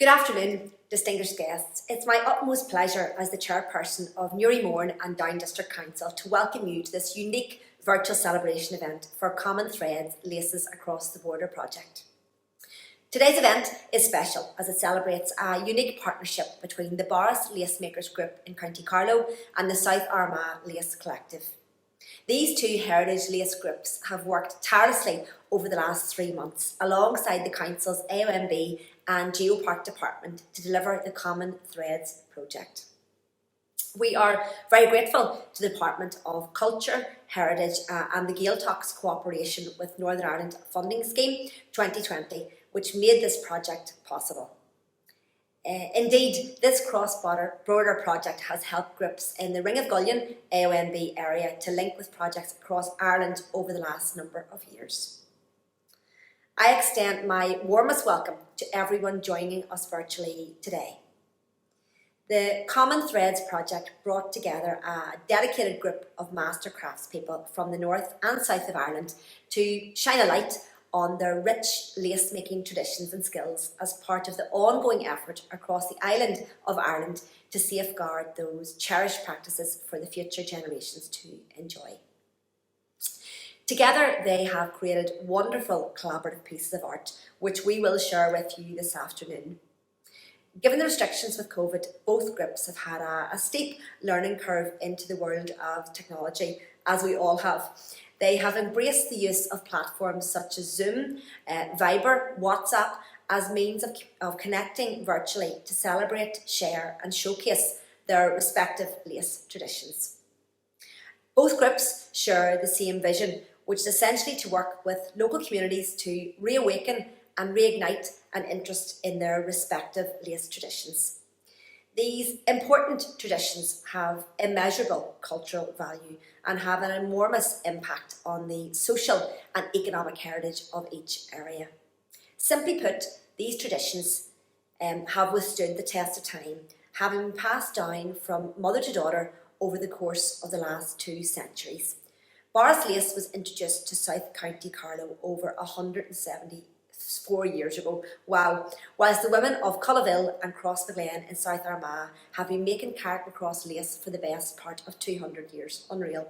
Good afternoon, distinguished guests. It's my utmost pleasure as the chairperson of Newry Mourne and Down District Council to welcome you to this unique virtual celebration event for Common Threads Laces Across the Border project. Today's event is special as it celebrates a unique partnership between the Borris Lace Makers Group in County Carlow and the South Armagh Lace Collective. These two heritage lace groups have worked tirelessly over the last 3 months alongside the Council's AONB and Geopark Department to deliver the Common Threads project. We are very grateful to the Department of Culture, Heritage and the Gaeltach's cooperation with Northern Ireland Funding Scheme 2020, which made this project possible. Indeed, this cross-border project has helped groups in the Ring of Gullion AONB area to link with projects across Ireland over the last number of years. I extend my warmest welcome to everyone joining us virtually today. The Common Threads project brought together a dedicated group of master craftspeople from the north and south of Ireland to shine a light on their rich lace-making traditions and skills as part of the ongoing effort across the island of Ireland to safeguard those cherished practices for the future generations to enjoy. Together, they have created wonderful collaborative pieces of art, which we will share with you this afternoon. Given the restrictions with COVID, both groups have had a steep learning curve into the world of technology, as we all have. They have embraced the use of platforms such as Zoom, Viber, WhatsApp as means of connecting virtually to celebrate, share and showcase their respective lace traditions. Both groups share the same vision, which is essentially to work with local communities to reawaken and reignite an interest in their respective lace traditions. These important traditions have immeasurable cultural value and have an enormous impact on the social and economic heritage of each area. Simply put, these traditions have withstood the test of time, having been passed down from mother to daughter over the course of the last 2 centuries. Borris lace was introduced to South County Carlow over 174 years ago. Wow! Whilst the women of Cullaville and Crossmaglen in South Armagh have been making Carrick Cross lace for the best part of 200 years. Unreal.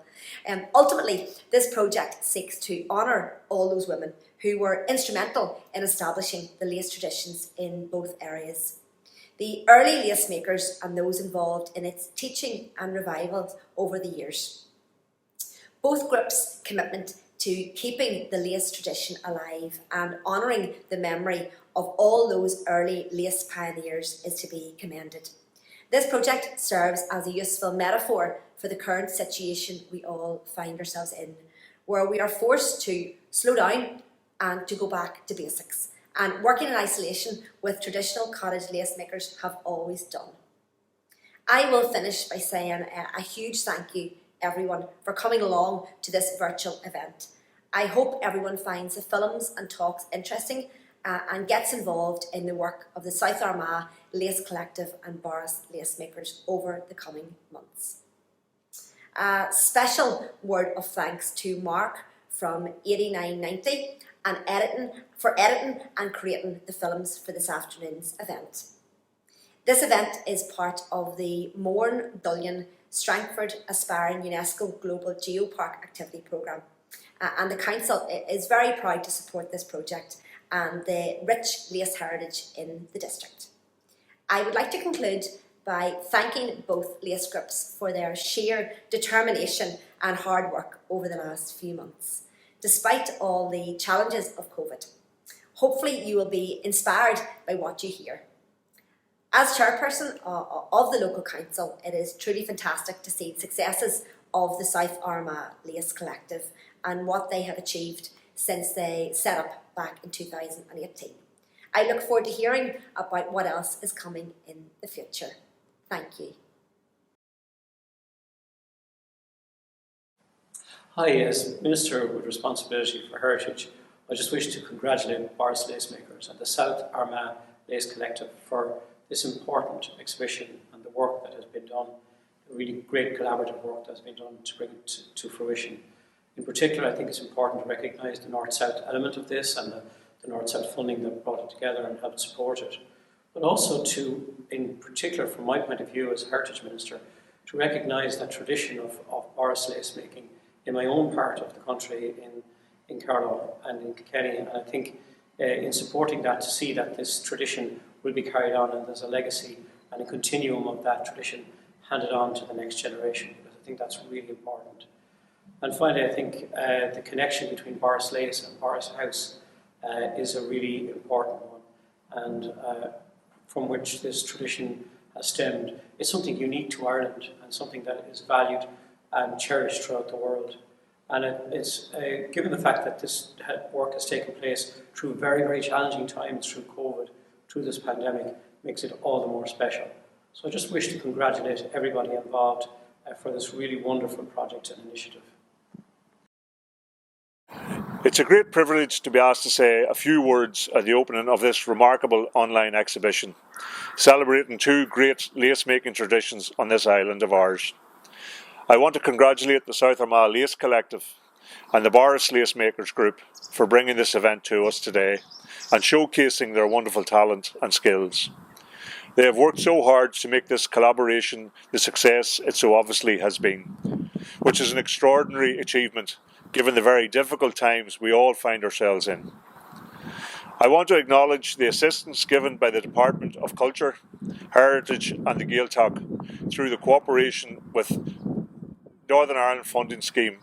Ultimately, this project seeks to honour all those women who were instrumental in establishing the lace traditions in both areas. The early lace makers and those involved in its teaching and revival over the years. Both groups' commitment to keeping the lace tradition alive and honouring the memory of all those early lace pioneers is to be commended. This project serves as a useful metaphor for the current situation we all find ourselves in, where we are forced to slow down and to go back to basics, and working in isolation with traditional cottage lace makers have always done. I will finish by saying a huge thank you everyone for coming along to this virtual event. I hope everyone finds the films and talks interesting and gets involved in the work of the South Armagh Lace Collective and Borris Lace Makers over the coming months. A special word of thanks to Mark from 8990 for editing and creating the films for this afternoon's event. This event is part of the Mourne Dullion Strangford Aspiring UNESCO Global Geopark Activity Programme, and the Council is very proud to support this project and the rich lace heritage in the district. I would like to conclude by thanking both lace groups for their sheer determination and hard work over the last few months, despite all the challenges of COVID. Hopefully you will be inspired by what you hear. As chairperson of the local council, it is truly fantastic to see the successes of the South Armagh Lace Collective and what they have achieved since they set up back in 2018. I look forward to hearing about what else is coming in the future. Thank you. Hi, as Minister with responsibility for heritage, I just wish to congratulate Borris Lace Makers and the South Armagh Lace Collective for this important exhibition and the work that has been done, the really great collaborative work that has been done to bring it to fruition. In particular, I think it's important to recognise the North-South element of this and the North-South funding that brought it together and helped support it. but also to, in particular from my point of view as Heritage Minister, to recognise that tradition of Boris lace making in my own part of the country, in Carlow and in Kilkenny. And I think in supporting that, to see that this tradition will be carried on and there's a legacy and a continuum of that tradition handed on to the next generation, because I think that's really important. And finally, I think the connection between Boris Lace and Boris House is a really important one, and from which this tradition has stemmed. It's something unique to Ireland and something that is valued and cherished throughout the world. And it's given the fact that this work has taken place through very, very challenging times, through COVID, through this pandemic, makes it all the more special. So I just wish to congratulate everybody involved for this really wonderful project and initiative. It's a great privilege to be asked to say a few words at the opening of this remarkable online exhibition, celebrating two great lace-making traditions on this island of ours. I want to congratulate the South Armagh Lace Collective and the Boris Lace Makers Group for bringing this event to us today and showcasing their wonderful talent and skills. They have worked so hard to make this collaboration the success it so obviously has been, which is an extraordinary achievement given the very difficult times we all find ourselves in. I want to acknowledge the assistance given by the Department of Culture, Heritage and the Gaeltacht through the cooperation with Northern Ireland Funding Scheme.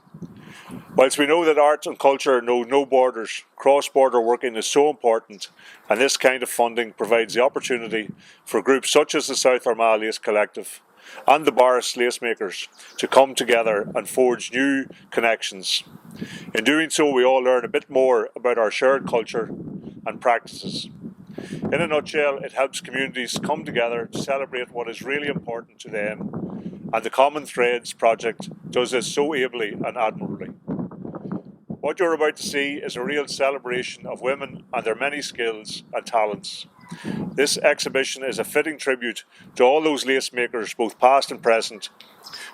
Whilst we know that art and culture know no borders, cross-border working is so important, and this kind of funding provides the opportunity for groups such as the South Armagh Lace Collective and the Boris Lace Makers to come together and forge new connections. In doing so, we all learn a bit more about our shared culture and practices. In a nutshell, it helps communities come together to celebrate what is really important to them, and the Common Threads project does this so ably and admirably. What you're about to see is a real celebration of women and their many skills and talents. This exhibition is a fitting tribute to all those lace makers, both past and present,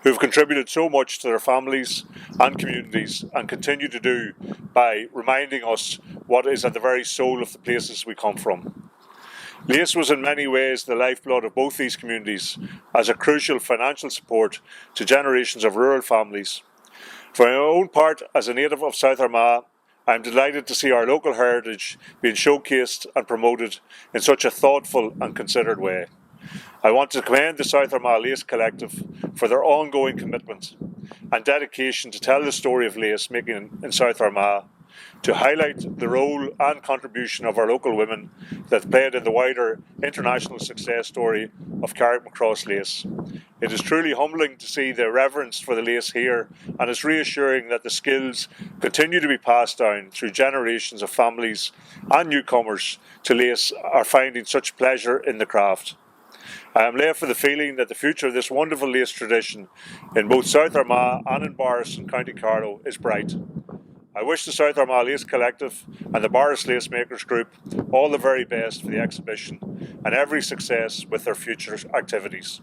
who have contributed so much to their families and communities and continue to do by reminding us what is at the very soul of the places we come from. Lace was in many ways the lifeblood of both these communities as a crucial financial support to generations of rural families. For my own part, as a native of South Armagh, I am delighted to see our local heritage being showcased and promoted in such a thoughtful and considered way. I want to commend the South Armagh Lace Collective for their ongoing commitment and dedication to tell the story of lace making in South Armagh, to highlight the role and contribution of our local women that played in the wider international success story of Carrickmacross lace. It is truly humbling to see the reverence for the lace here, and it's reassuring that the skills continue to be passed down through generations of families and newcomers to lace are finding such pleasure in the craft. I am left with the feeling that the future of this wonderful lace tradition in both South Armagh and in Boris and County Carlow is bright. I wish the South Armagh Lace Collective and the Boris Lace Makers Group all the very best for the exhibition and every success with their future activities.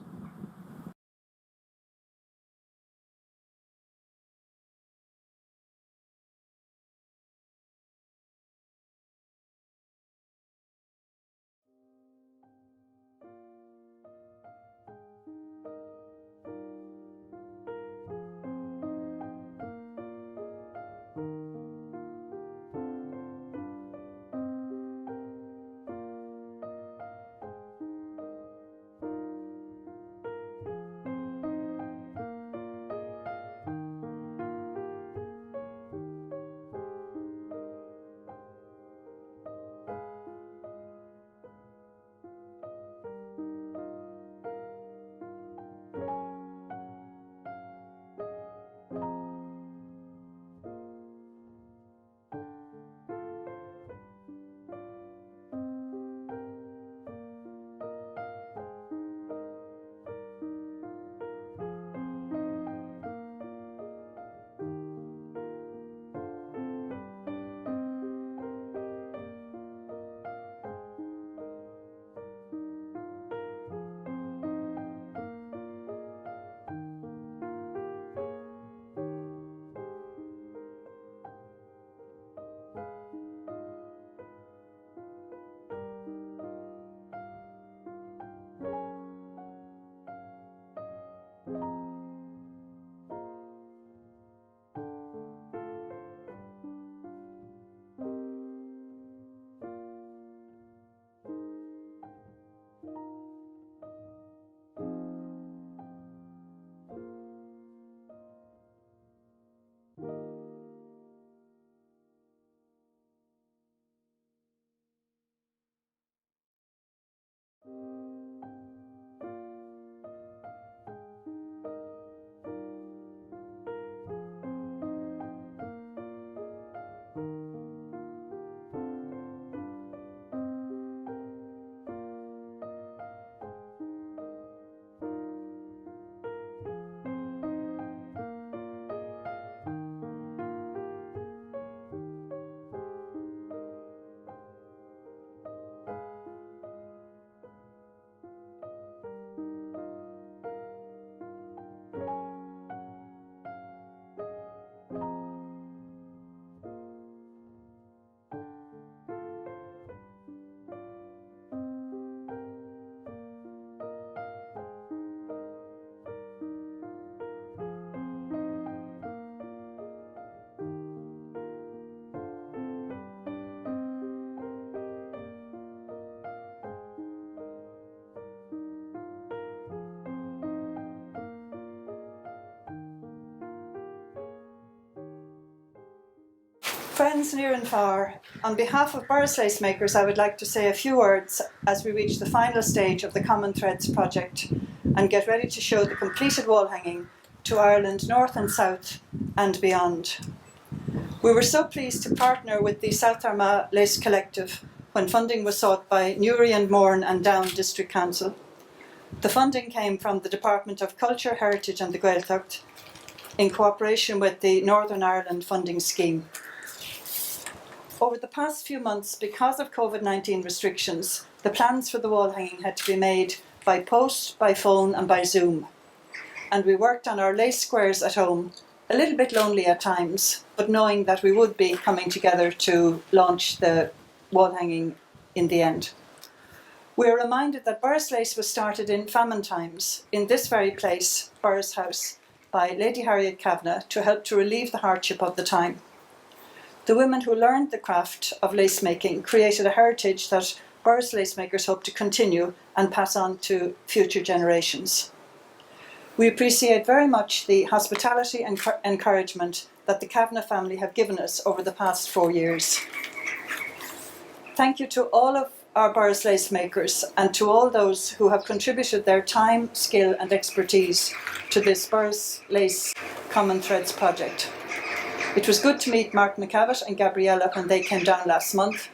Friends near and far, on behalf of Borris Lace Makers, I would like to say a few words as we reach the final stage of the Common Threads project and get ready to show the completed wall hanging to Ireland north and south and beyond. We were so pleased to partner with the South Armagh Lace Collective when funding was sought by Newry and Mourne and Down District Council. The funding came from the Department of Culture, Heritage and the Gaeltacht in cooperation with the Northern Ireland Funding Scheme. Over the past few months, because of COVID-19 restrictions, the plans for the wall hanging had to be made by post, by phone and by Zoom. And we worked on our lace squares at home, a little bit lonely at times, but knowing that we would be coming together to launch the wall hanging in the end. We are reminded that Borris Lace was started in famine times, in this very place, Borris House, by Lady Harriet Kavanagh to help to relieve the hardship of the time. The women who learned the craft of lace making created a heritage that Borris Lace Makers hope to continue and pass on to future generations. We appreciate very much the hospitality and encouragement that the Kavanagh family have given us over the past 4 years. Thank you to all of our Borris Lace Makers and to all those who have contributed their time, skill and expertise to this Borris Lace Common Threads project. It was good to meet Mark McCavitt and Gabriella when they came down last month.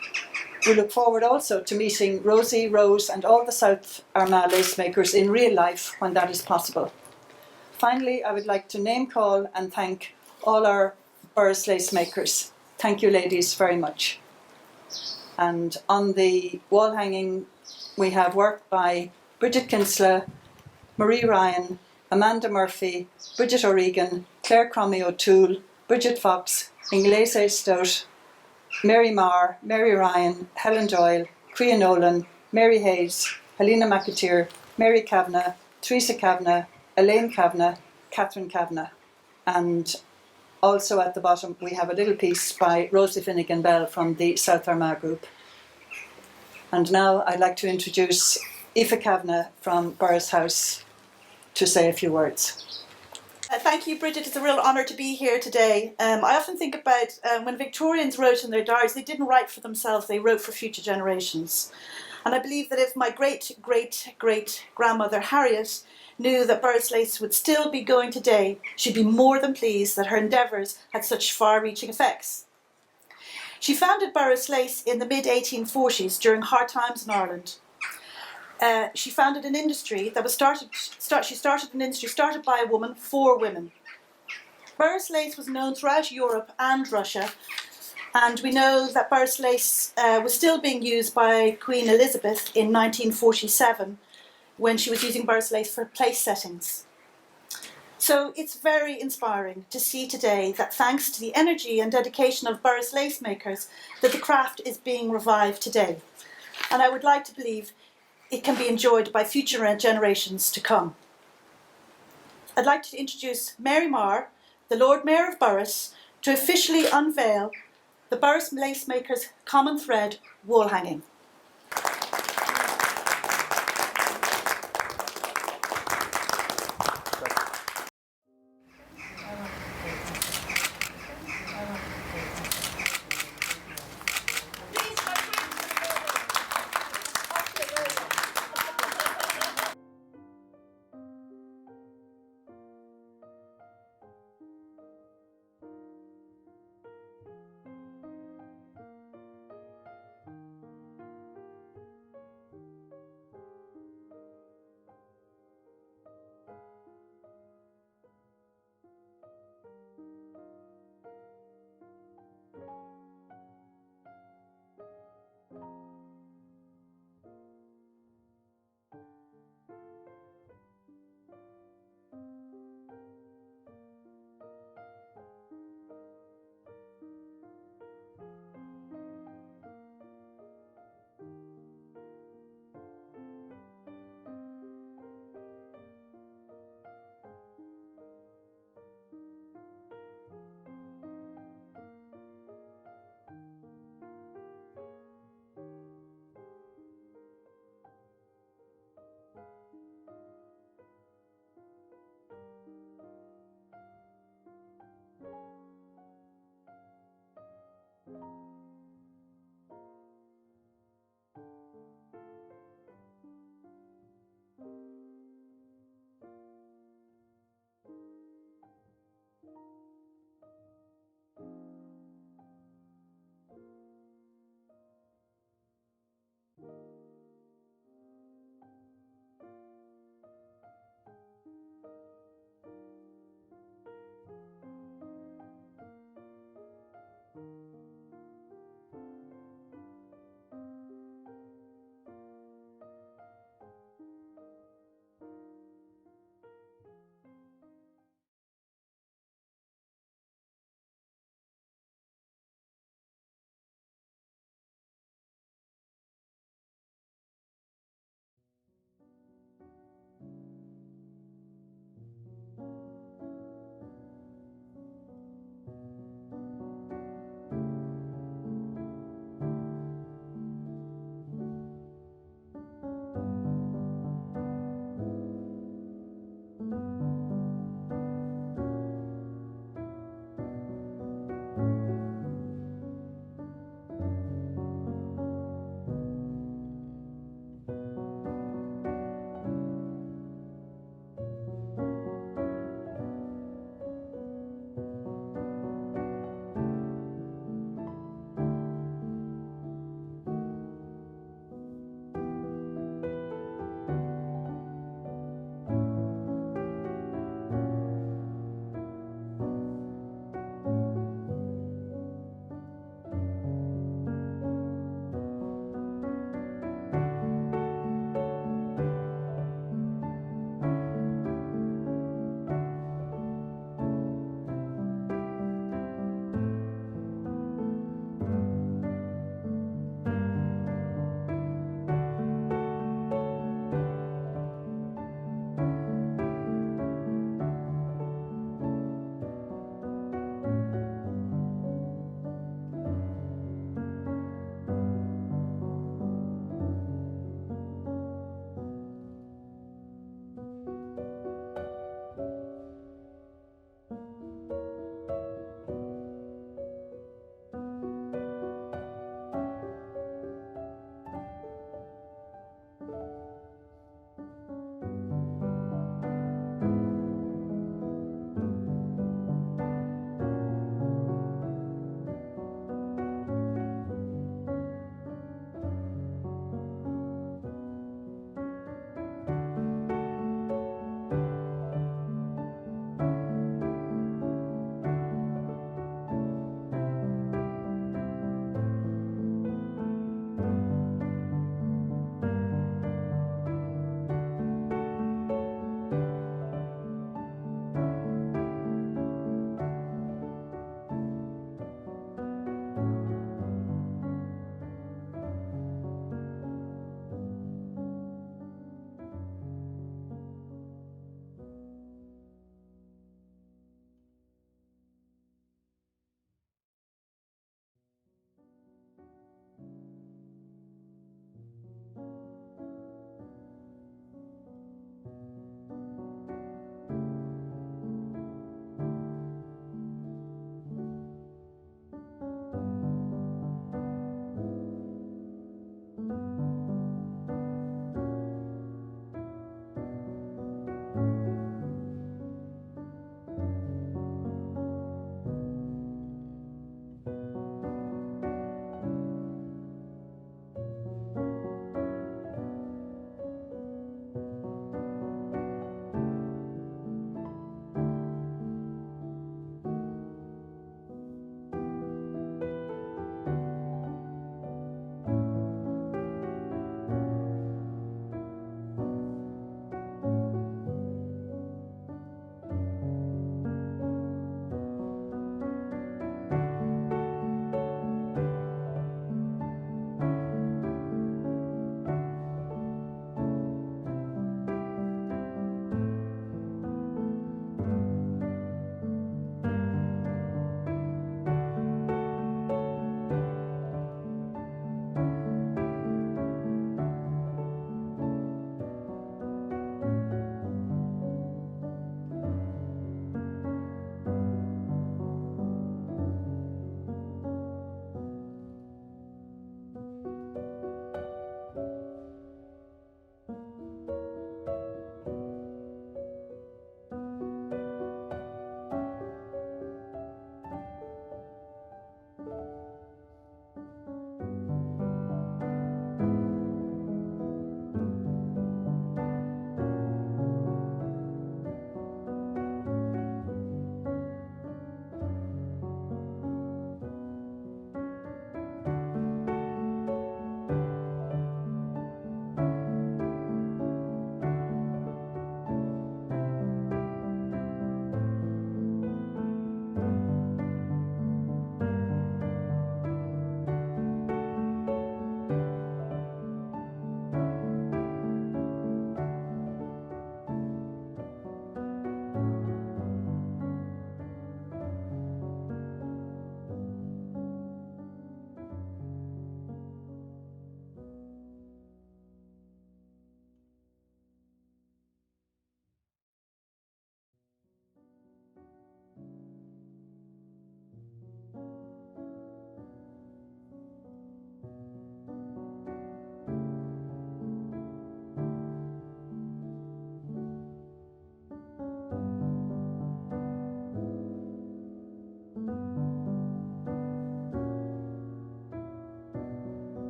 We look forward also to meeting Rosie, Rose and all the South Armagh lace makers in real life when that is possible. Finally, I would like to name call and thank all our Borris Lace Makers. Thank you ladies very much. And on the wall hanging we have work by Bridget Kinsella, Marie Ryan, Amanda Murphy, Bridget O'Regan, Claire Cromie O'Toole, Bridget Fox, Inglese Stout, Mary Marr, Mary Ryan, Helen Doyle, Crea Nolan, Mary Hayes, Helena McAteer, Mary Kavanagh, Teresa Kavanagh, Elaine Kavanagh, Catherine Kavanagh. And also at the bottom we have a little piece by Rosie Finnegan-Bell from the South Armagh group. And now I'd like to introduce Aoife Kavanagh from Borris House to say a few words. Thank you, Bridget. It's a real honour to be here today. I often think about when Victorians wrote in their diaries, they didn't write for themselves, they wrote for future generations. And I believe that if my great-great-great-grandmother Harriet knew that Borris Lace would still be going today, she'd be more than pleased that her endeavours had such far-reaching effects. She founded Borris Lace in the mid-1840s during hard times in Ireland. She founded an industry that was started by a woman for women. Borris Lace was known throughout Europe and Russia, and we know that Borris Lace was still being used by Queen Elizabeth in 1947 when she was using Borris Lace for place settings. So it's very inspiring to see today that thanks to the energy and dedication of Borris Lace Makers that the craft is being revived today. And I would like to believe it can be enjoyed by future generations to come. I'd like to introduce Mary Marr, the Lord Mayor of Borris, to officially unveil the Borris Lace Makers Common Thread wall hanging.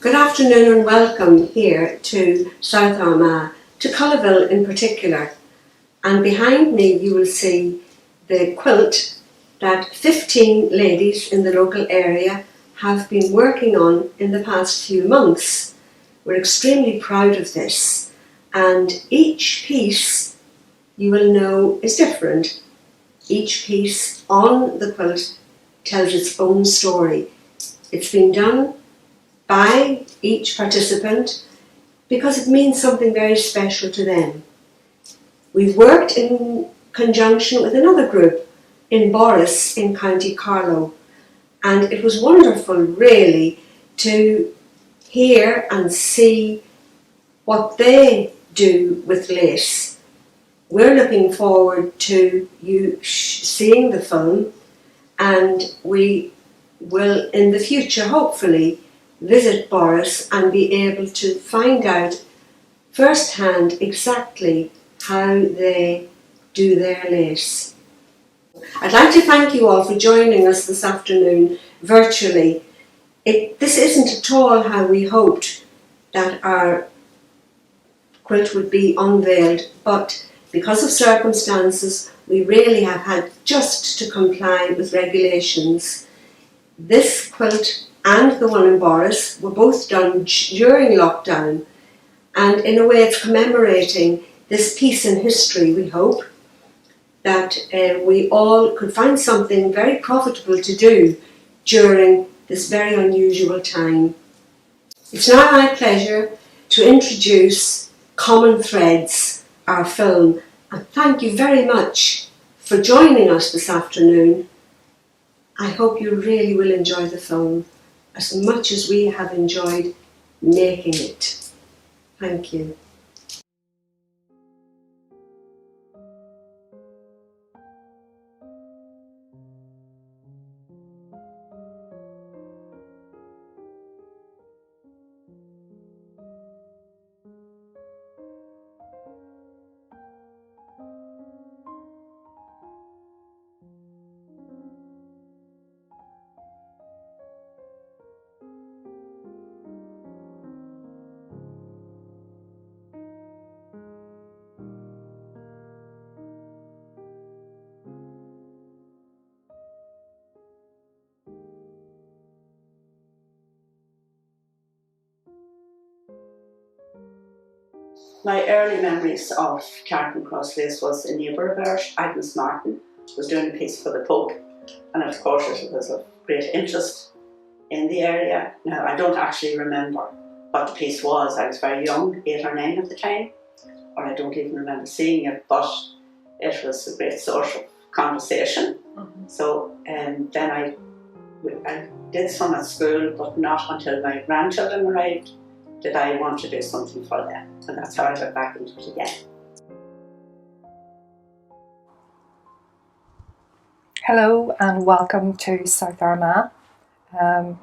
Good afternoon and welcome here to South Armagh, to Cullaville in particular. And behind me you will see the quilt that 15 ladies in the local area have been working on in the past few months. We're extremely proud of this, and each piece, you will know, is different. Each piece on the quilt tells its own story. It's been done by each participant because it means something very special to them. We've worked in conjunction with another group in Boris in County Carlow, and it was wonderful really to hear and see what they do with lace. We're looking forward to you seeing the film, and we will in the future hopefully visit Boris and be able to find out firsthand exactly how they do their lace. I'd like to thank you all for joining us this afternoon virtually. This isn't at all how we hoped that our quilt would be unveiled, but because of circumstances we really have had just to comply with regulations. This quilt and the one in Boris were both done during lockdown, and in a way it's commemorating this piece in history, we hope, that we all could find something very profitable to do during this very unusual time. It's now my pleasure to introduce Common Threads, our film, and thank you very much for joining us this afternoon. I hope you really will enjoy the film as much as we have enjoyed making it. Thank you. My early memories of Carrick and Cross Lace was a neighbour of ours, Agnes Martin, was doing a piece for the Pope, and of course it was of great interest in the area. Now I don't actually remember what the piece was. I was very young, 8 or 9 at the time, or I don't even remember seeing it, but it was a great source of conversation. So then I did some at school, but not until my grandchildren arrived did I want to do something for them, and that's how I got back into it again. Hello and welcome to South Armagh.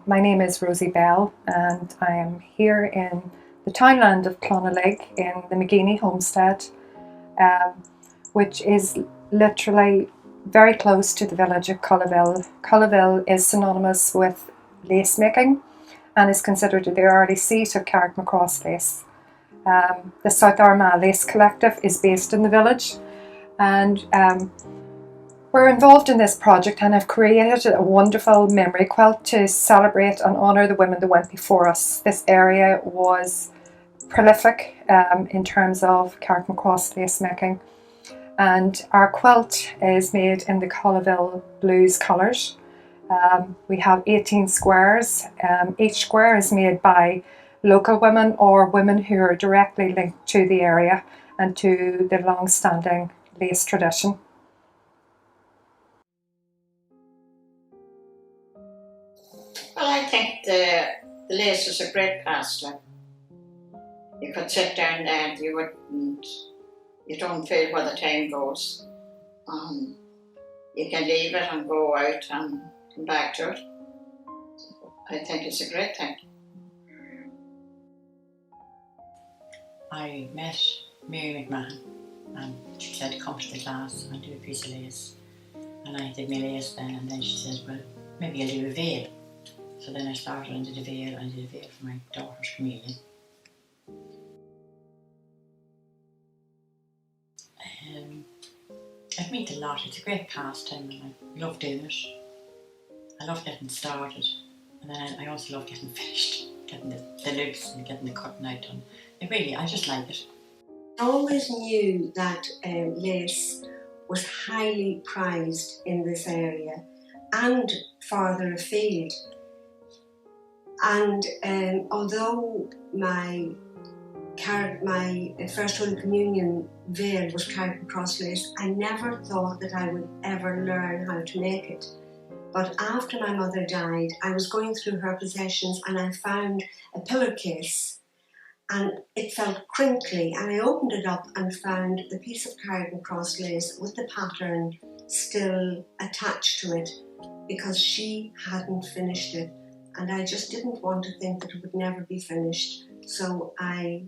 My name is Rosie Bell and I am here in the townland of CLADDAGH in the McGeeney homestead, which is literally very close to the village of Cullaville. Cullaville is synonymous with lace making and is considered the early seat of Carrick Macross lace. The South Armagh Lace Collective is based in the village, and we're involved in this project and have created a wonderful memory quilt to celebrate and honour the women that went before us. This area was prolific in terms of Carrick Macross lace making, and our quilt is made in the Cullaville blues colours. We have 18 squares. Each square is made by local women or women who are directly linked to the area and to the long-standing lace tradition. Well, I think the lace is a great pastime. You could sit down there and you don't feel where the time goes. You can leave it and go out and come back to it. I think it's a great thing. I met Mary McMahon and she said come to the class and do a piece of lace, and I did my lace then, and then she said, well, maybe I'll do a veil. So then I started and did a veil for my daughter's communion. I've made a lot. It's a great pastime and I love doing it. I love getting started, and then I also love getting finished, getting the loops and getting the cutting out done. I just like it. I always knew that lace was highly prized in this area and farther afield. And although my First Holy Communion veil was Carrick and Cross lace, I never thought that I would ever learn how to make it. But after my mother died, I was going through her possessions and I found a pillowcase and it felt crinkly, and I opened it up and found the piece of Carrick and Cross lace with the pattern still attached to it because she hadn't finished it, and I just didn't want to think that it would never be finished. So I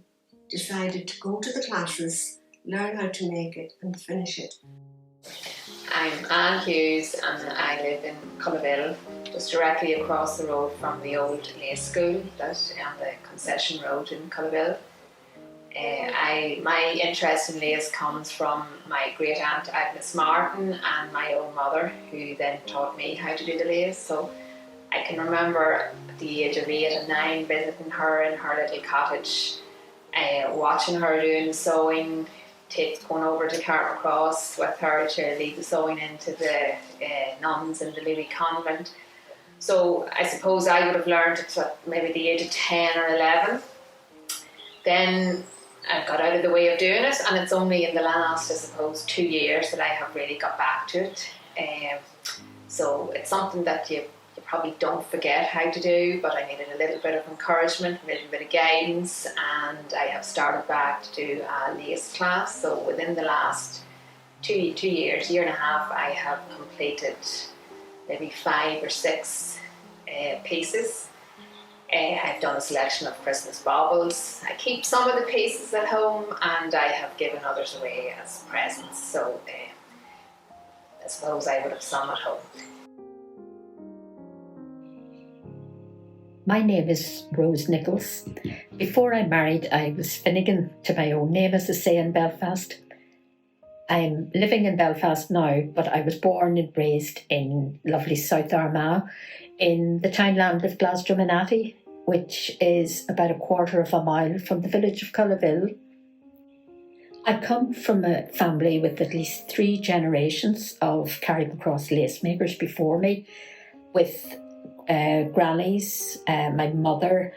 decided to go to the classes, learn how to make it and finish it. I'm Anne Hughes and I live in Cullaville, just directly across the road from the old lace school that's on the concession road in Cullaville. My interest in lace comes from my great aunt Agnes Martin and my own mother, who then taught me how to do the lace. So I can remember at the age of 8 and 9 visiting her in her little cottage, watching her doing the sewing, going over to Carmel Cross with her to lead the sewing into the nuns in the Louis convent. So I suppose I would have learned at maybe the age of 10 or 11. Then I got out of the way of doing it, and it's only in the last, I suppose, 2 years that I have really got back to it. So it's something that you probably don't forget how to do, but I needed a little bit of encouragement, a little bit of guidance, and I have started back to do a lace class. So within the last 2 years, year and a half, I have completed maybe 5 or 6 pieces. I've done a selection of Christmas baubles. I keep some of the pieces at home and I have given others away as presents. So I suppose I would have some at home. My name is Rose Nichols. Before I married, I was Finnegan to my own name, as they say in Belfast. I'm living in Belfast now, but I was born and raised in lovely South Armagh, in the townland of Glasdrominati, which is about a quarter of a mile from the village of Cullaville. I come from a family with at least 3 generations of Carrick and Cross lace makers before me, with grannies, my mother,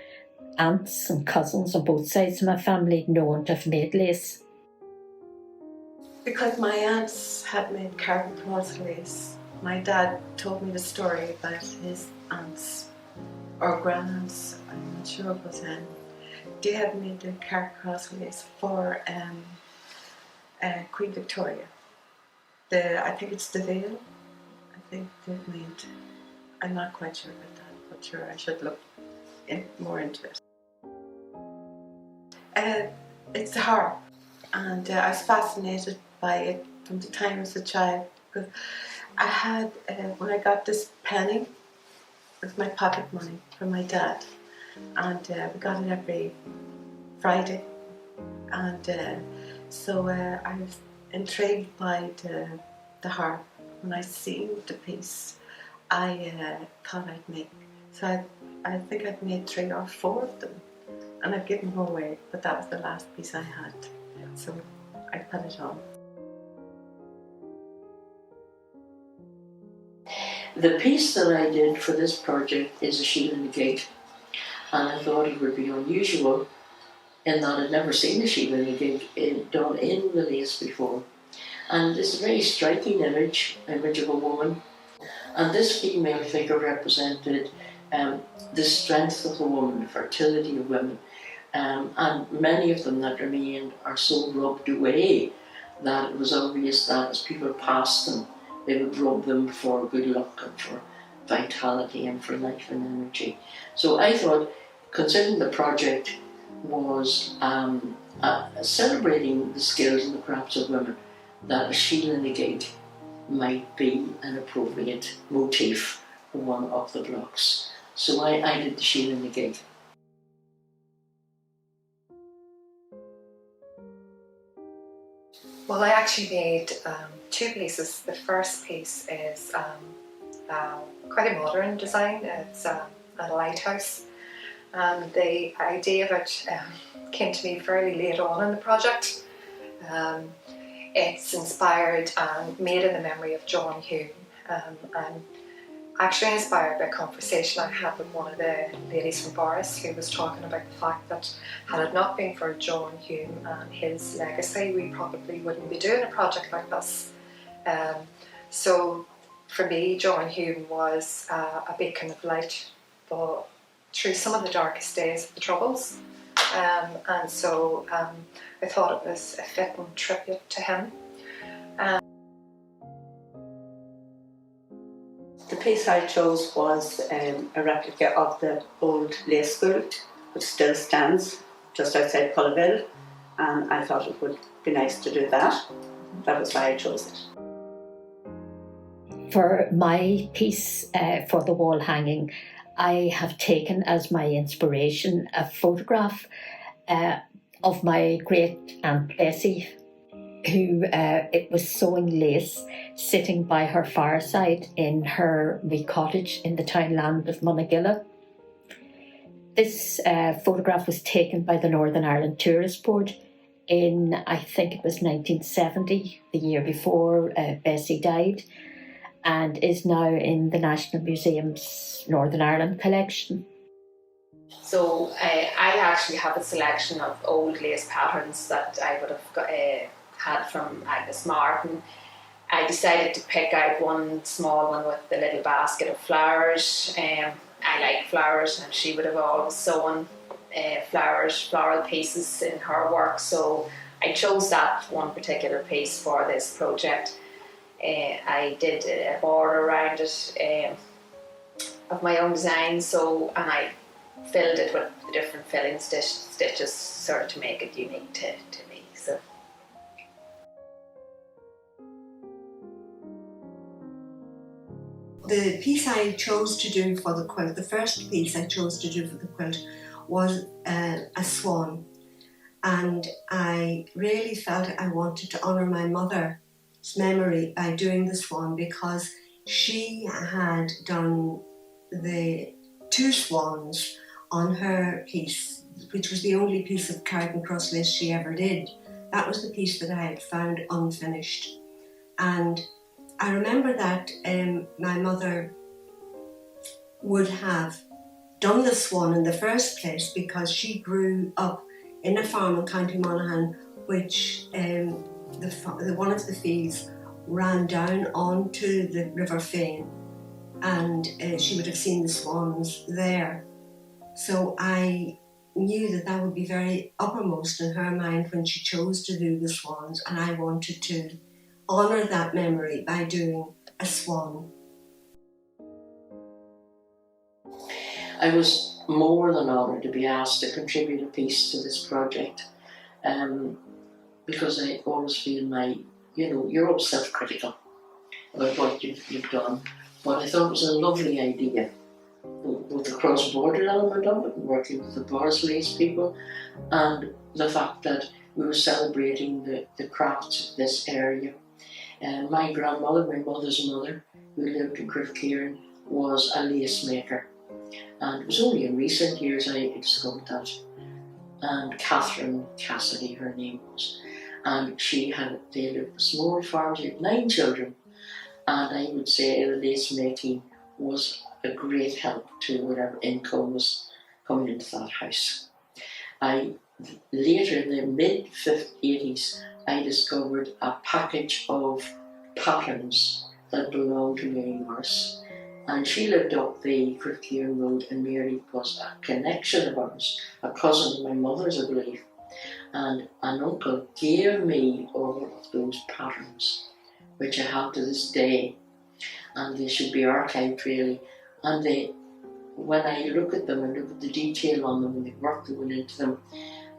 aunts and cousins on both sides of my family known to have made lace. Because my aunts had made Carrick and Cross lace, my dad told me the story about his aunts, or grandaunts, I'm not sure, but they had made the Carrick and Cross lace for Queen Victoria. I think it's the veil, I think they've made. I'm not quite sure about that, but sure, I should look more into it. It's the harp, and I was fascinated by it from the time as a child, because I had, when I got this penny, with my pocket money from my dad, and we got it every Friday, and so I was intrigued by the harp. When I seen the piece, I thought I'd make, so I think I've made 3 or 4 of them, and I've given them away, but that was the last piece I had, so I put it on. The piece that I did for this project is a shield in the gate, and I thought it would be unusual in that I'd never seen a shield in the gate done in the lace before. And it's a very striking image of a woman. And this female figure represented the strength of the woman, the fertility of women. And many of them that remained are so rubbed away that it was obvious that as people passed them, they would rub them for good luck and for vitality and for life and energy. So I thought, considering the project was celebrating the skills and the crafts of women, that a shield in the gate might be an appropriate motif for one of the blocks. So I did the sheen and the gig. Well, I actually made two pieces. The first piece is quite a modern design. It's a lighthouse, and the idea of it came to me fairly late on in the project. It's inspired and made in the memory of John Hume, and actually inspired by a conversation I had with one of the ladies from Boris, who was talking about the fact that had it not been for John Hume and his legacy, we probably wouldn't be doing a project like this. So for me, John Hume was a beacon of light, but through some of the darkest days of the Troubles. And so I thought it was a fitting tribute to him. The piece I chose was a replica of the old lace school, which still stands just outside Cullaville, and I thought it would be nice to do that. That was why I chose it. For my piece for the wall hanging, I have taken as my inspiration a photograph of my great Aunt Bessie, who it was sewing lace, sitting by her fireside in her wee cottage in the townland of Monagilla. This photograph was taken by the Northern Ireland Tourist Board in, I think it was 1970, the year before Bessie died, and is now in the National Museum's Northern Ireland collection. So I actually have a selection of old lace patterns that I would have had from Agnes Martin. I decided to pick out one small one with the little basket of flowers. I like flowers, and she would have always sewn floral pieces in her work, so I chose that one particular piece for this project. I did a border around it of my own design, and I filled it with different filling stitches sort of to make it unique to me. So. The piece I chose to do for the quilt, the first piece I chose to do for the quilt, was a swan, and I really felt I wanted to honour my mother's memory by doing the swan, because she had done the two swans on her piece, which was the only piece of Carrick Cross lace she ever did. That was the piece that I had found unfinished, and I remember that my mother would have done the swan in the first place because she grew up in a farm in County Monaghan, which one of the fields ran down onto the River Fane, and she would have seen the swans there. So I knew that that would be very uppermost in her mind when she chose to do the swans, and I wanted to honour that memory by doing a swan. I was more than honoured to be asked to contribute a piece to this project, because I always feel you're always self-critical about what you've done, but I thought it was a lovely idea, with the cross-border element of it, working with the Boris Lace people, and the fact that we were celebrating the crafts of this area. My grandmother, my mother's mother, who lived in Kirk, was a lace maker, and it was only in recent years I discovered that. And Catherine Cassidy, her name was, and they lived in a small farm. She had 9 children, and I would say the lace making was a great help to whatever income was coming into that house. Later in the mid-80s, I discovered a package of patterns that belonged to Mary Morris, and she lived up the Kirk Road, and Mary was a connection of ours, a cousin of my mother's, I believe, and an uncle gave me all of those patterns, which I have to this day, and they should be archived really. And when I look at them and look at the detail on them and the work that went into them,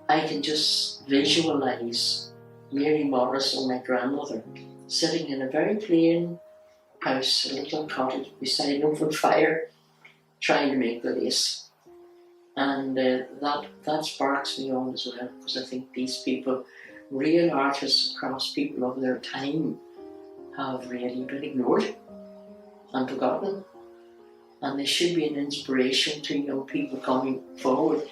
I can just visualise Mary Morris and my grandmother sitting in a very plain house, a little cottage beside an open fire, trying to make the lace. And that sparks me on as well, because I think these people, real artists across people of their time, have really been ignored and forgotten. And they should be an inspiration to young people coming forward.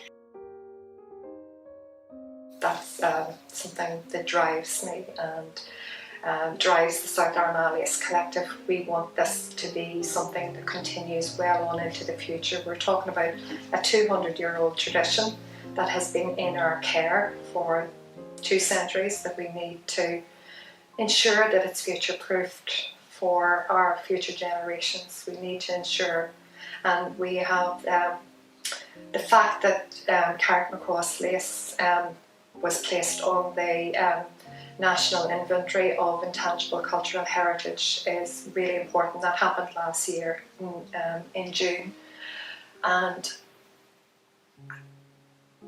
That's something that drives me and drives the South Armagh Lace Collective. We want this to be something that continues well on into the future. We're talking about a 200-year-old tradition that has been in our care for 2 centuries, that we need to ensure that it's future-proofed for our future generations. We need to ensure, and we have the fact that Carrick Macross Lace was placed on the National Inventory of Intangible Cultural Heritage is really important. That happened last year in June, and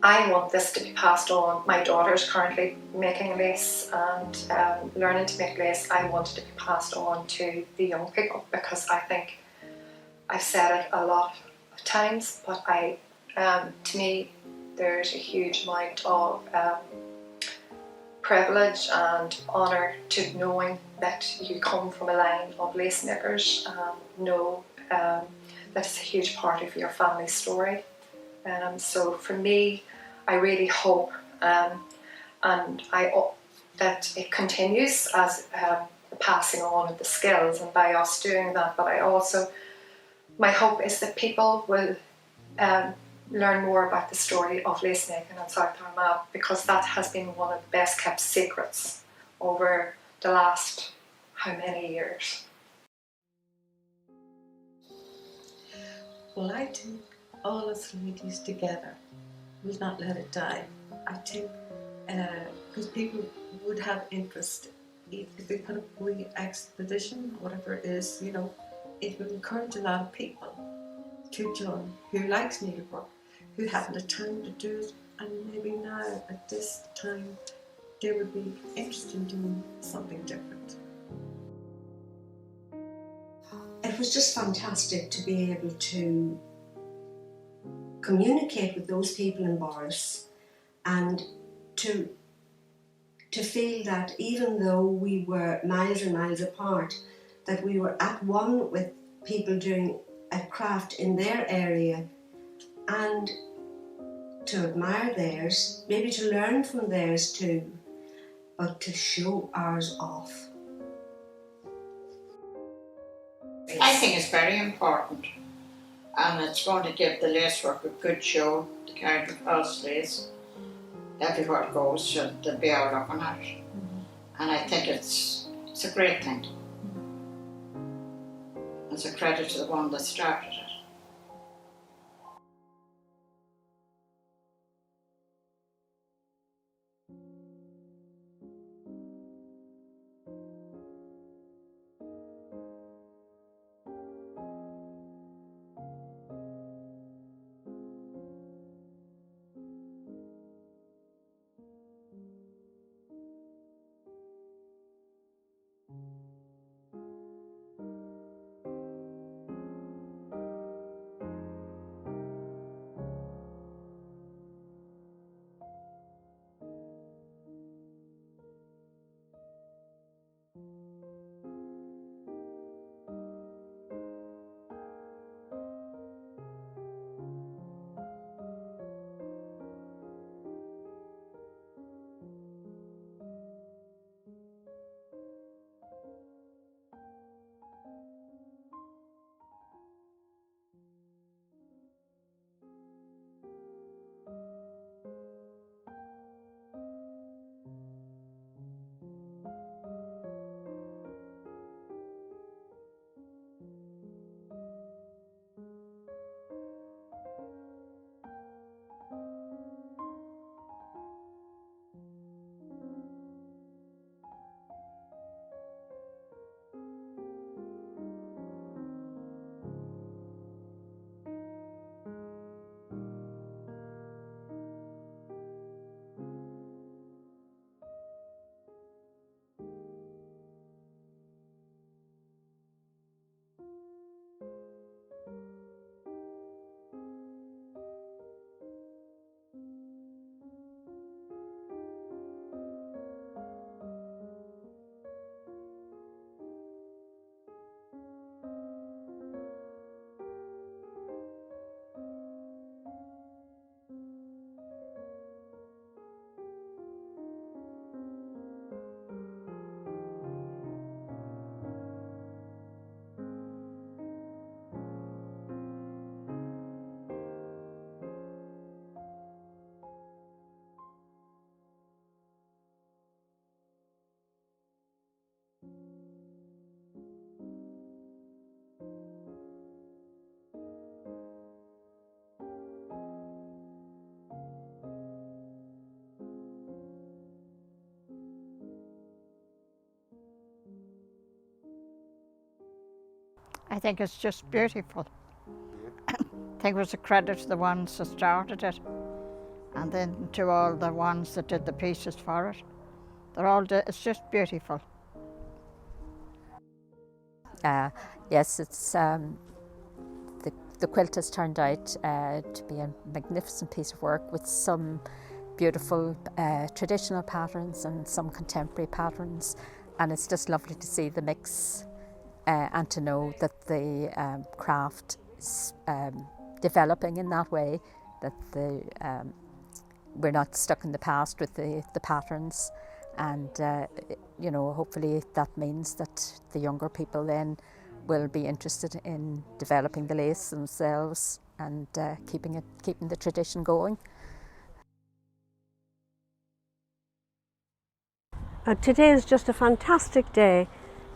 I want this to be passed on. My daughter's currently making lace and learning to make lace. I want it to be passed on to the young people, because I think, I've said it a lot of times, but to me there's a huge amount of privilege and honour to knowing that you come from a line of lace makers and know that it's a huge part of your family story. So for me, I really hope that it continues as the passing on of the skills and by us doing that, but my hope is that people will learn more about the story of lace making in South Armagh, because that has been one of the best kept secrets over the last how many years. Well, I think all us ladies together will not let it die. I think because people would have interest if they put up a wee expedition, whatever it is, you know, it would encourage a lot of people to join who likes needlework, who haven't the time to do it, and maybe now at this time they would be interested in doing something different. It was just fantastic to be able to communicate with those people in Boris, and to feel that even though we were miles and miles apart, that we were at one with people doing a craft in their area, and to admire theirs, maybe to learn from theirs too, but to show ours off. I think it's very important, and it's going to give the lacework a good show. The Carrick Macross Lace, everywhere it goes, they'll be out looking at it. And I think it's a great thing. It's a credit to the one that started it. I think it's just beautiful. I think it was a credit to the ones that started it, and then to all the ones that did the pieces for it. It's just beautiful. Yes, it's the quilt has turned out to be a magnificent piece of work with some beautiful traditional patterns and some contemporary patterns, and it's just lovely to see the mix and to know that the craft is developing in that way, that we're not stuck in the past with the patterns, and you know, hopefully that means that the younger people then will be interested in developing the lace themselves and keeping the tradition going. Today is just a fantastic day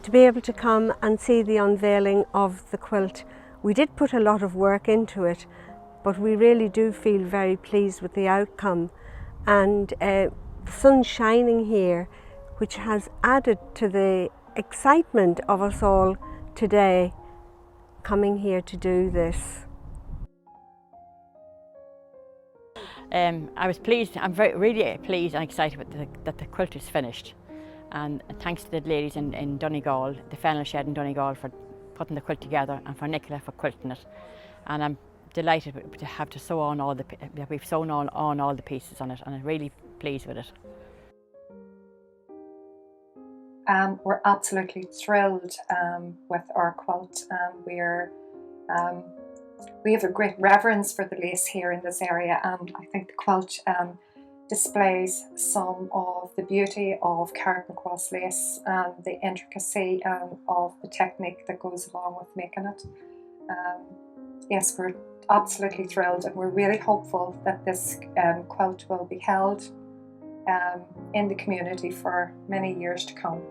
to be able to come and see the unveiling of the quilt. We did put a lot of work into it, but we really do feel very pleased with the outcome, and the sun's shining here, which has added to the excitement of us all today coming here to do this. I was pleased, I'm really pleased and excited that the quilt is finished, and thanks to the ladies in Donegal, the Fennel Shed in Donegal, for putting the quilt together, and for Nicola for quilting it. And I'm delighted to have to sew on we've sewn on all the pieces on it, and I'm really pleased with it. We're absolutely thrilled with our quilt, and we have a great reverence for the lace here in this area, and I think the quilt displays some of the beauty of Carrick Cross lace and the intricacy of the technique that goes along with making it. Yes, we're absolutely thrilled, and we're really hopeful that this quilt will be held in the community for many years to come.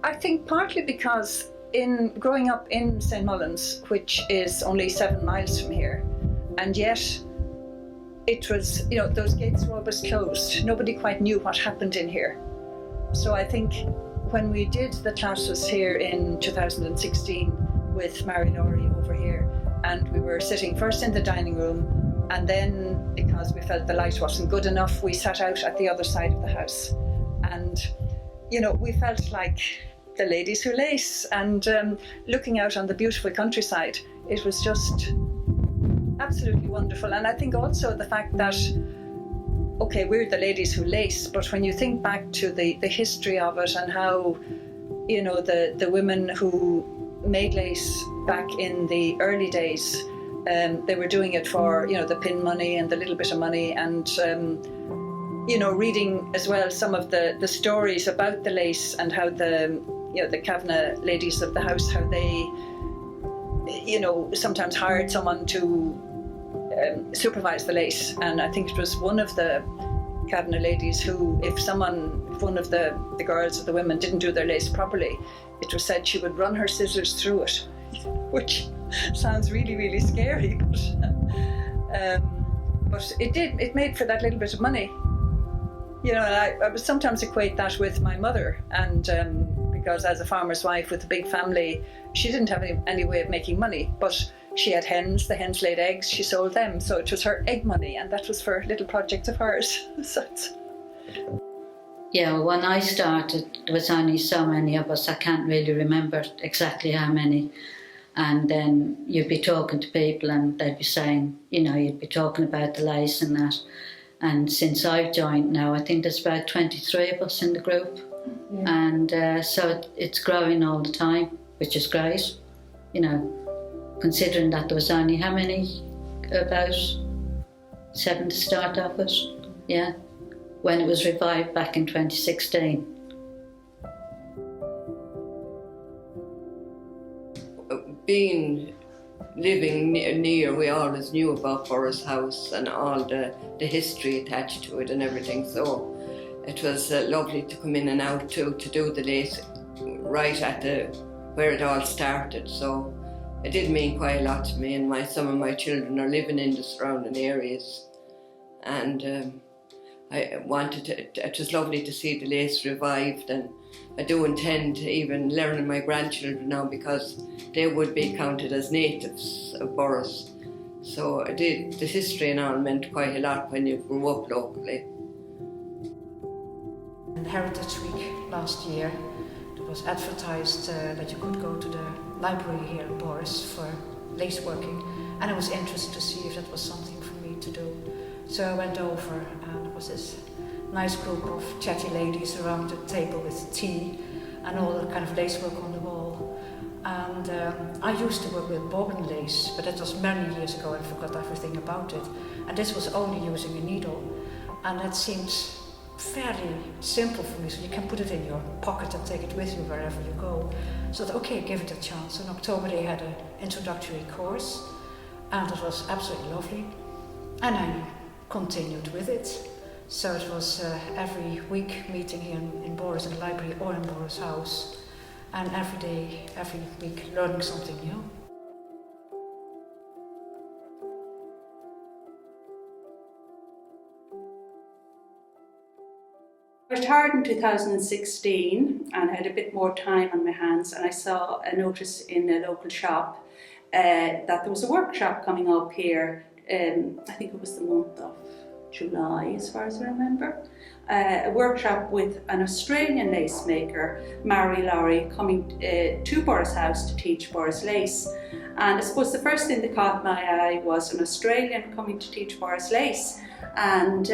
I think partly because in growing up in St. Mullins, which is only 7 miles from here, and yet it was, you know, those gates were always closed. Nobody quite knew what happened in here. So I think when we did the classes here in 2016 with Mary Laurie over here, and we were sitting first in the dining room, and then because we felt the light wasn't good enough, we sat out at the other side of the house. And, you know, we felt like the ladies who lace, and looking out on the beautiful countryside, it was just absolutely wonderful. And I think also the fact that, okay, we're the ladies who lace, but when you think back to the history of it and how, you know, the women who made lace back in the early days, they were doing it for, you know, the pin money and the little bit of money, and you know, reading as well some of the stories about the lace and how the, you know, the Kavanagh ladies of the house, how they, you know, sometimes hired someone to supervise the lace. And I think it was one of the Kavanagh ladies who, if one of the girls or the women didn't do their lace properly, it was said she would run her scissors through it, which sounds really, really scary, but it made for that little bit of money. You know, I would sometimes equate that with my mother, and because as a farmer's wife with a big family, she didn't have any way of making money, but she had hens, the hens laid eggs, she sold them, so it was her egg money, and that was for little projects of hers. So yeah, when I started, there was only so many of us, I can't really remember exactly how many. And then you'd be talking to people and they'd be saying, you know, you'd be talking about the lace and that. And since I've joined now, I think there's about 23 of us in the group. Yeah. And so it's growing all the time, which is great, you know, considering that there was only how many? About 7 to start off with, yeah, when it was revived back in 2016. Living near, we always knew about Boris House and all the history attached to it and everything, so it was lovely to come in and out to do the lace right at where it all started. So it did mean quite a lot to me, and some of my children are living in the surrounding areas, and I wanted to, it was lovely to see the lace revived, and I do intend to even learning my grandchildren now, because they would be counted as natives of Boris. So the history and all meant quite a lot when you grew up locally. In Heritage Week last year, it was advertised that you could go to the library here in Boris for lace working, and I was interested to see if that was something for me to do. So I went over, and it was this nice group of chatty ladies around the table with tea and all the kind of lace work on the wall. And I used to work with bobbin lace, but that was many years ago and forgot everything about it. And this was only using a needle, and that seemed fairly simple for me, so you can put it in your pocket and take it with you wherever you go. So I thought, okay, give it a chance. In October they had an introductory course, and it was absolutely lovely. And I continued with it. So it was every week meeting here in Boris in the library or in Boris House, and every day, every week learning something new. I retired in 2016 and had a bit more time on my hands, and I saw a notice in a local shop that there was a workshop coming up here. I think it was the month of July, as far as I remember. A workshop with an Australian lace maker, Mary Laurie, coming to Boris House to teach Boris lace. And I suppose the first thing that caught my eye was an Australian coming to teach Boris lace. And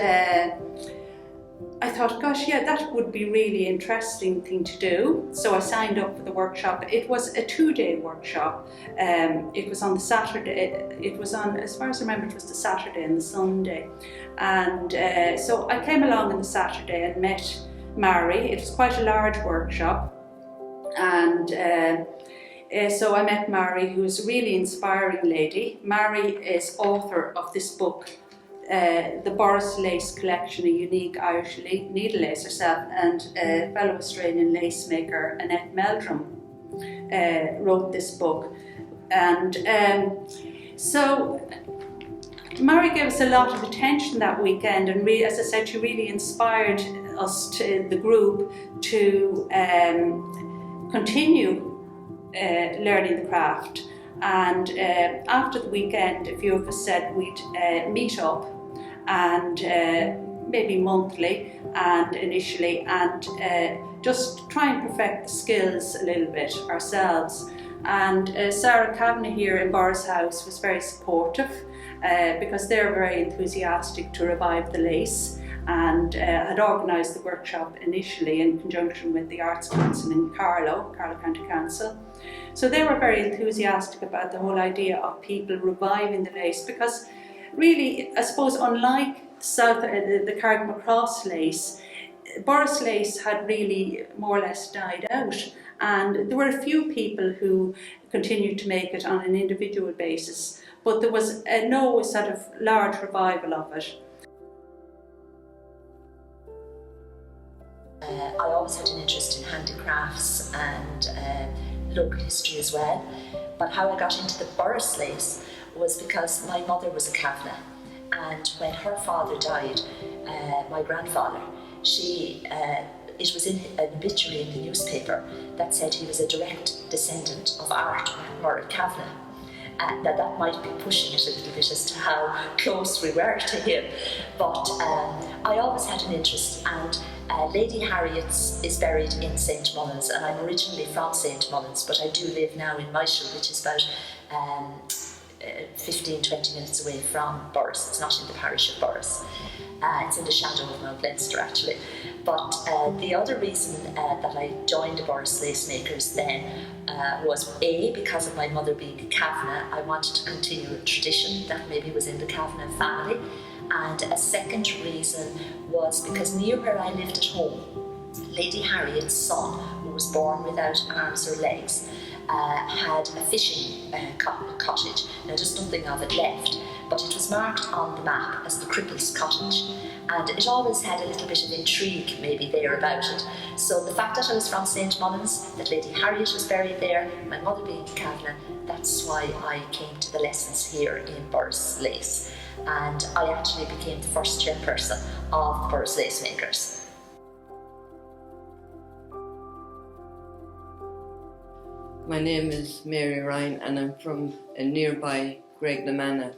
I thought, gosh, yeah, that would be a really interesting thing to do. So I signed up for the workshop. It was a 2-day workshop. It was on the Saturday, it was on, as far as I remember, it was the Saturday and the Sunday. And so I came along on the Saturday and met Mary. It was quite a large workshop. And so I met Mary, who's a really inspiring lady. Mary is author of this book, the Boris Lace Collection, a unique Irish needle lace herself, and fellow Australian lace maker Annette Meldrum wrote this book. And so Mary gave us a lot of attention that weekend, and as I said, she really inspired us, the group, to continue learning the craft. And after the weekend, a few of us said we'd meet up, and maybe monthly and initially, and just try and perfect the skills a little bit ourselves. And Sarah Kavanagh here in Boris House was very supportive, because they're very enthusiastic to revive the lace, and had organised the workshop initially in conjunction with the Arts Council in Carlow County Council. So they were very enthusiastic about the whole idea of people reviving the lace, because really, I suppose, unlike the Cardinal Cross lace, Boris lace had really more or less died out, and there were a few people who continued to make it on an individual basis, but there was no sort of large revival of it. I always had an interest in handicrafts and local history as well, but how I got into the Boris lace was because my mother was a Kavanagh, and when her father died, my grandfather, it was in an obituary in the newspaper that said he was a direct descendant of Art Murray Kavanagh. That might be pushing it a little bit as to how close we were to him, but I always had an interest, and Lady Harriet's is buried in St Mullins, and I'm originally from St Mullins, but I do live now in Myshall, which is about 15-20 minutes away from Boris. It's not in the parish of Boris. It's in the shadow of Mount Leinster, actually. But the other reason that I joined the Boris Lace Makers then was A, because of my mother being a Kavanagh. I wanted to continue a tradition that maybe was in the Kavanagh family. And a second reason was because near where I lived at home, Lady Harriet's son, who was born without arms or legs, had a fishing cottage. Now there's nothing of it left, but it was marked on the map as the Cripples Cottage, and it always had a little bit of intrigue maybe there about it. So the fact that I was from St Mullins, that Lady Harriet was buried there, my mother being Kavanagh, that's why I came to the lessons here in Boris Lace, and I actually became the first chairperson of the Boris Lace Makers. My name is Mary Ryan, and I'm from a nearby Graignamanagh,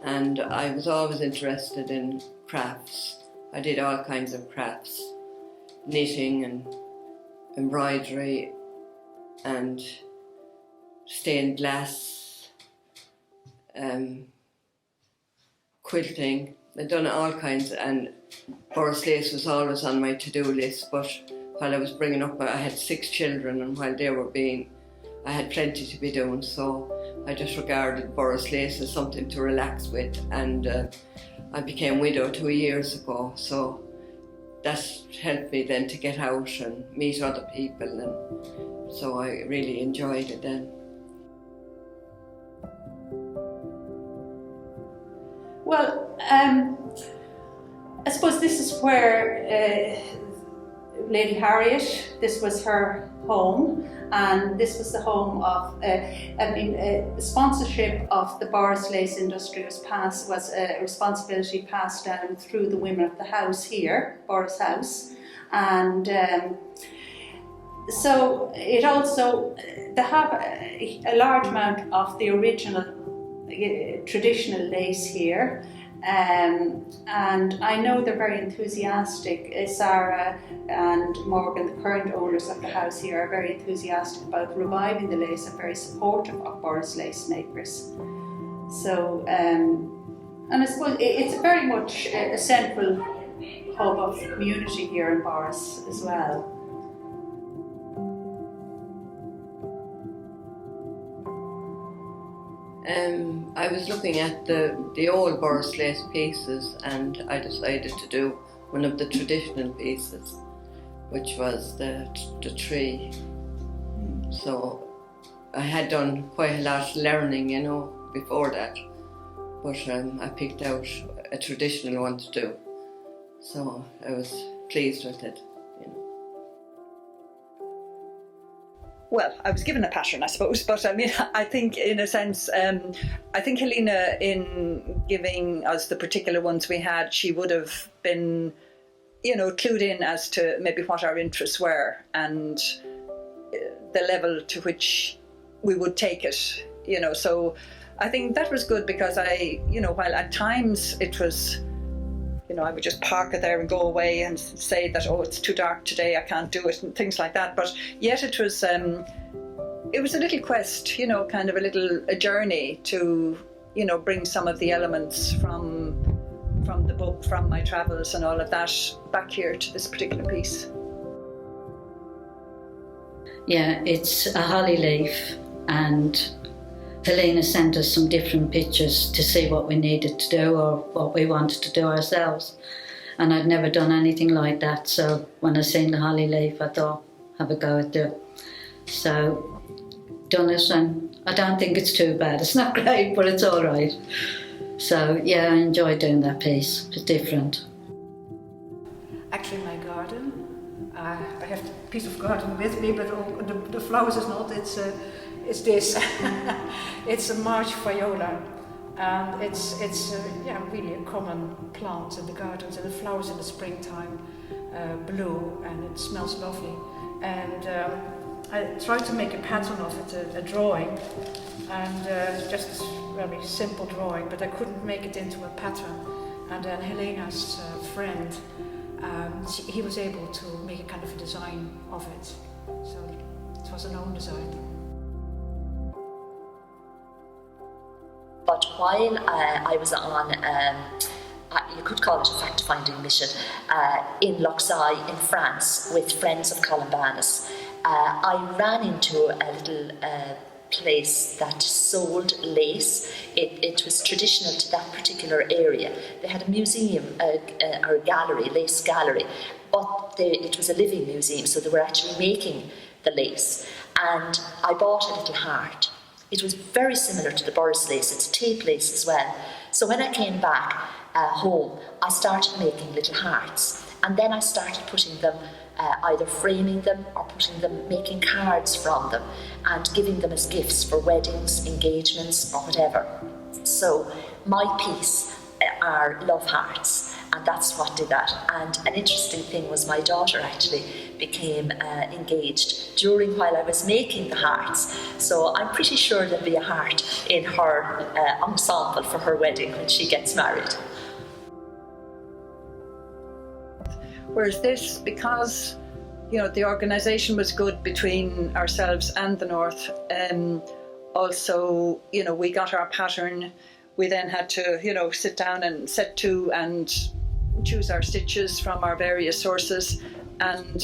and I was always interested in crafts. I did all kinds of crafts, knitting and embroidery and stained glass, quilting. I'd done all kinds, and Boris Lace was always on my to-do list, but while I was bringing up, I had 6 children, and while they were being, I had plenty to be doing, so I just regarded Boris Lace as something to relax with, and I became widow 2 years ago, so that helped me then to get out and meet other people, and so I really enjoyed it then. Well, I suppose this is where Lady Harriet, this was her home, and this was the home of, the sponsorship of the Boris Lace industry was a responsibility passed down through the women of the house here, Boris House, and so it also, they have a large amount of the original traditional lace here. And I know they're very enthusiastic. Sarah and Morgan, the current owners of the house here, are very enthusiastic about reviving the lace and very supportive of Boris Lace Makers. So, and I suppose it's very much a central hub of the community here in Boris as well. I was looking at the old Boris Lace pieces, and I decided to do one of the traditional pieces, which was the tree. So I had done quite a lot of learning, you know, before that, but I picked out a traditional one to do. So I was pleased with it. well, I was given a pattern, I suppose, but I mean, I think in a sense, I think Helena, in giving us the particular ones we had, she would have been, you know, clued in as to maybe what our interests were and the level to which we would take it, you know. So I think that was good because while at times it was, you know, I would just park it there and go away and say that, oh, it's too dark today, I can't do it, and things like that. But yet it was a little quest, you know, kind of a journey to, you know, bring some of the elements from the book, from my travels and all of that back here to this particular piece. Yeah, it's a holly leaf, and Helena sent us some different pictures to see what we needed to do or what we wanted to do ourselves. And I'd never done anything like that, so when I seen the holly leaf, I thought, have a go at it. So, done it, and I don't think it's too bad. It's not great, but it's all right. So, yeah, I enjoyed doing that piece. It's different. Actually, my garden, I have a piece of garden with me, but the flowers is not. It's this. It's a March viola, and it's really a common plant in the gardens, and it flowers in the springtime, blue, and it smells lovely. And I tried to make a pattern of it, a drawing, and just a very simple drawing, but I couldn't make it into a pattern. And then Helena's friend, he was able to make a kind of a design of it. So it was an own design. But while I was on, you could call it a fact-finding mission, in Luxeuil in France with Friends of Columbanus, I ran into a little place that sold lace. It was traditional to that particular area. They had a museum, or a gallery, lace gallery, but it was a living museum, so they were actually making the lace. And I bought a little heart. It was very similar to the Boris lace. It's tape lace as well. So when I came back home, I started making little hearts, and then I started putting them, either framing them or making cards from them and giving them as gifts for weddings, engagements or whatever. So my piece are love hearts, and that's what did that. And an interesting thing was my daughter actually became engaged while I was making the hearts. So I'm pretty sure there'll be a heart in her ensemble for her wedding when she gets married. Whereas this, because, you know, the organisation was good between ourselves and the North, also, you know, we got our pattern. We then had to, you know, sit down and set to and choose our stitches from our various sources and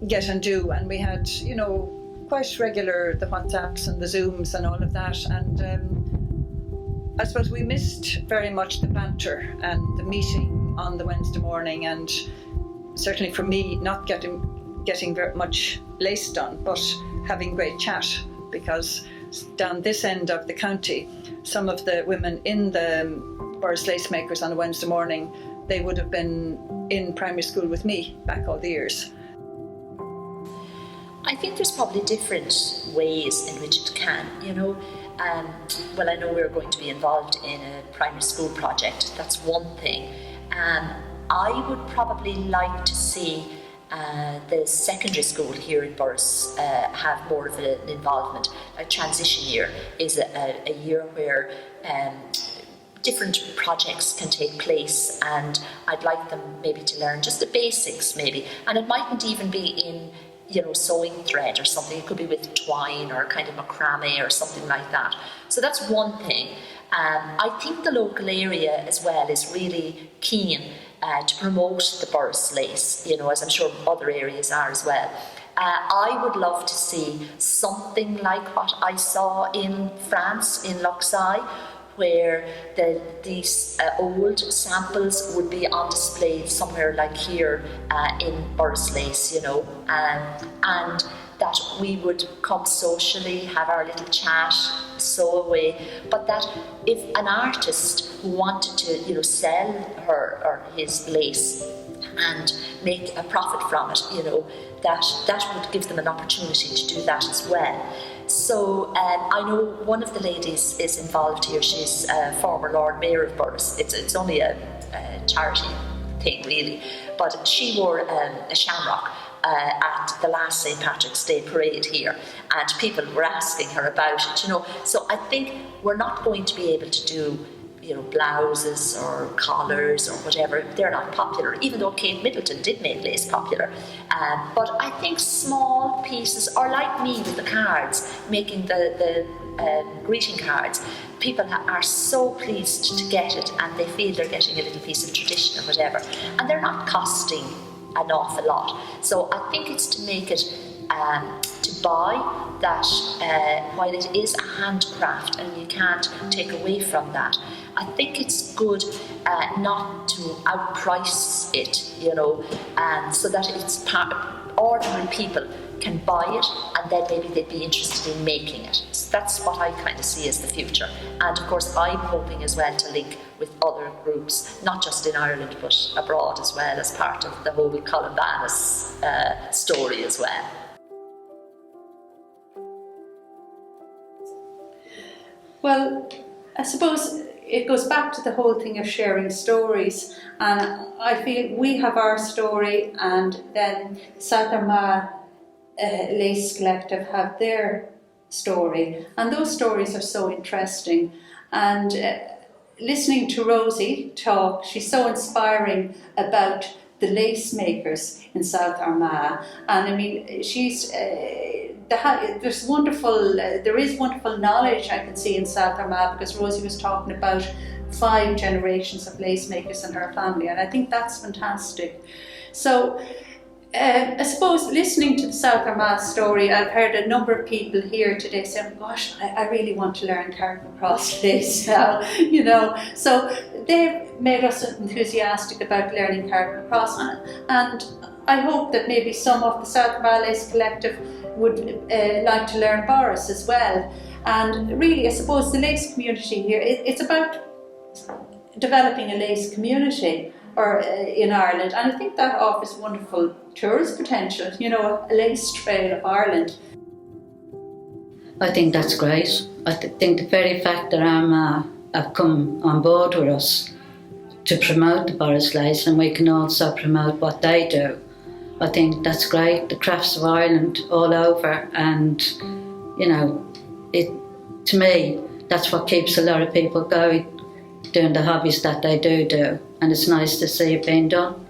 get and do. And we had, you know, quite regular, the WhatsApps and the Zooms and all of that. And I suppose we missed very much the banter and the meeting on the Wednesday morning, and certainly for me, not getting very much lace done, but having great chat, because down this end of the county, some of the women in the Boris lace makers on a Wednesday morning, they would have been in primary school with me back all the years. I think there's probably different ways in which it can, you know. Well, I know we're going to be involved in a primary school project. That's one thing. I would probably like to see the secondary school here in Boris have more of an involvement. A transition year is a year where different projects can take place, and I'd like them maybe to learn just the basics maybe, and it mightn't even be in, you know, sewing thread or something. It could be with twine or kind of macrame or something like that. So that's one thing. I think the local area as well is really keen to promote the Boris lace, you know, as I'm sure other areas are as well. I would love to see something like what I saw in France, in Luxeuil, where these old samples would be on display somewhere like here in Boris lace, you know, and that we would come socially, have our little chat, sew away, but that if an artist who wanted to, you know, sell her or his lace and make a profit from it, you know, that would give them an opportunity to do that as well. So I know one of the ladies is involved here. She's former Lord Mayor of Borris. It's only a charity thing really, but she wore a shamrock at the last St. Patrick's Day parade here, and people were asking her about it, you know. So I think we're not going to be able to do, you know, blouses or collars or whatever. They're not popular, even though Kate Middleton did make lace popular. But I think small pieces, or like me with the cards, making the greeting cards, people are so pleased to get it, and they feel they're getting a little piece of tradition or whatever, and they're not costing an awful lot. So I think it's to make it to buy that while it is a handcraft and you can't take away from that, I think it's good not to outprice it, you know, so that it's ordinary people can buy it, and then maybe they'd be interested in making it. So that's what I kind of see as the future. And of course I'm hoping as well to link with other groups, not just in Ireland but abroad as well, as part of the whole Columbanus story as well. Well, I suppose it goes back to the whole thing of sharing stories, and I feel we have our story, and then South Armagh Lace Collective have their story, and those stories are so interesting. And listening to Rosie talk, she's so inspiring about the lace makers in South Armagh, and I mean, she's there is wonderful knowledge I can see in South Armagh, because Rosie was talking about 5 generations of lace makers in her family, and I think that's fantastic. So I suppose listening to the South Armagh story, I've heard a number of people here today saying, gosh, I really want to learn Carmel cross lace now, you know. So they've made us enthusiastic about learning Carmel cross, and I hope that maybe some of the South Armagh Lace Collective would like to learn Boris as well. And really, I suppose the lace community here, it's about developing a lace community in Ireland, and I think that offers wonderful tourist potential, you know, a lace trail of Ireland. I think that's great. I think the very fact that Armagh have come on board with us to promote the Boris lace, and we can also promote what they do, I think that's great. The crafts of Ireland all over, and you know, to me, that's what keeps a lot of people going, doing the hobbies that they do, and it's nice to see it being done.